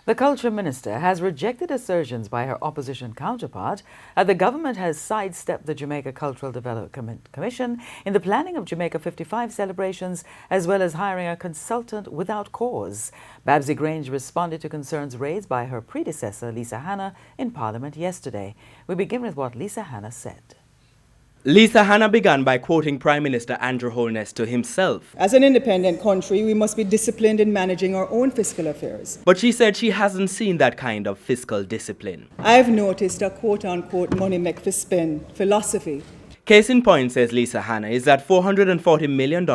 The Culture Minister has rejected assertions by her opposition counterpart that the government has sidestepped the Jamaica Cultural Development Commission in the planning of Jamaica 55 celebrations, as well as hiring a consultant without cause. Babsy Grange responded to concerns raised by her predecessor, Lisa Hanna, in Parliament yesterday. We begin with what Lisa Hanna said. Lisa Hanna began by quoting Prime Minister Andrew Holness to himself. As an independent country, we must be disciplined in managing our own fiscal affairs. But she said she hasn't seen that kind of fiscal discipline. I've noticed a quote-unquote money make for spend philosophy. Case in point, says Lisa Hanna, is that $440 million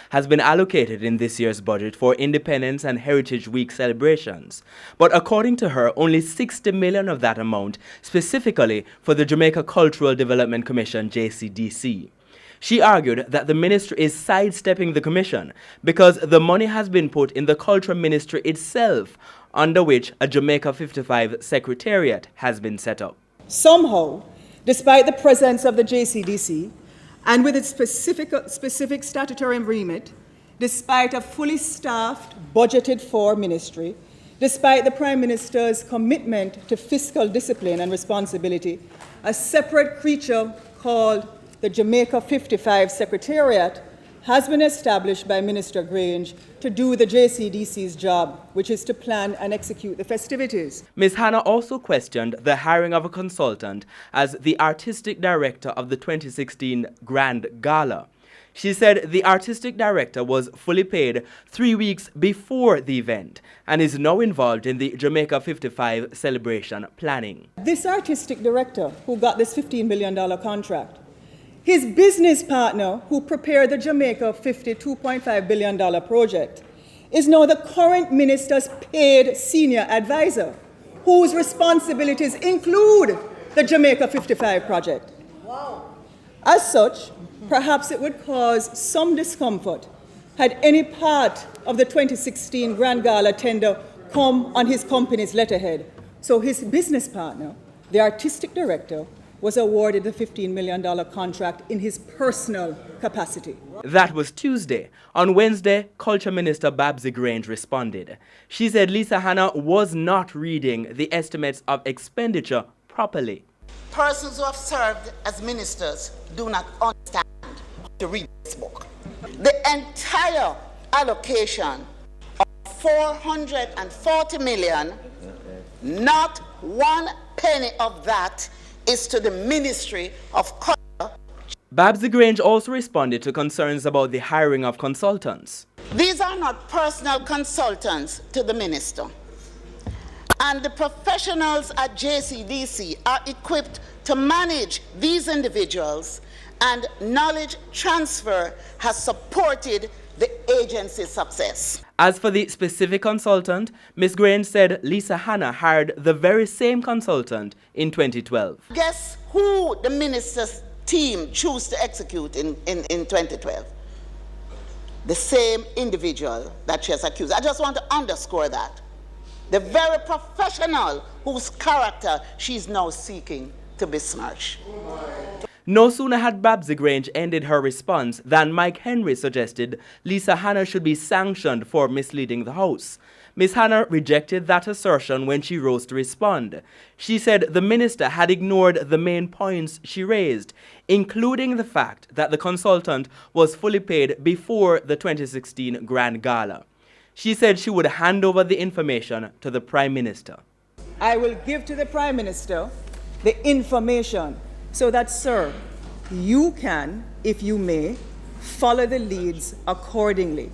has been allocated in this year's budget for Independence and Heritage Week celebrations. But according to her, only $60 million of that amount specifically for the Jamaica Cultural Development Commission, JCDC. She argued that the ministry is sidestepping the commission because the money has been put in the Culture Ministry itself, under which a Jamaica 55 Secretariat has been set up. Somehow, despite the presence of the JCDC, and with its specific statutory remit, despite a fully staffed, budgeted for ministry, despite the Prime Minister's commitment to fiscal discipline and responsibility, a separate creature called the Jamaica 55 Secretariat has been established by Minister Grange to do the JCDC's job, which is to plan and execute the festivities. Ms. Hanna also questioned the hiring of a consultant as the artistic director of the 2016 Grand Gala. She said the artistic director was fully paid 3 weeks before the event and is now involved in the Jamaica 55 celebration planning. This artistic director who got this $15 million contract, his business partner, who prepared the Jamaica $52.5 billion project, is now the current minister's paid senior advisor, whose responsibilities include the Jamaica 55 project. Wow. As such, perhaps it would cause some discomfort had any part of the 2016 Grand Gala tender come on his company's letterhead. So his business partner, the artistic director, was awarded the $15 million contract in his personal capacity. That was Tuesday. On Wednesday, Culture Minister Babsy Grange responded. She said Lisa Hanna was not reading the estimates of expenditure properly. Persons who have served as ministers do not understand how to read this book. The entire allocation of $440 million, not one penny of that is to the Ministry of Culture. Babsy Grange also responded to concerns about the hiring of consultants. These are not personal consultants to the minister. And the professionals at JCDC are equipped to manage these individuals, and knowledge transfer has supported the agency's success. As for the specific consultant, Ms. Grange said Lisa Hanna hired the very same consultant in 2012. Guess who the minister's team chose to execute in 2012? The same individual that she has accused. I just want to underscore that. The very professional whose character she's now seeking to besmirch. No sooner had Babsy Grange ended her response than Mike Henry suggested Lisa Hanna should be sanctioned for misleading the House. Ms. Hanna rejected that assertion when she rose to respond. She said the minister had ignored the main points she raised, including the fact that the consultant was fully paid before the 2016 Grand Gala. She said she would hand over the information to the Prime Minister. I will give to the Prime Minister the information so that, sir, you can, if you may, follow the leads accordingly.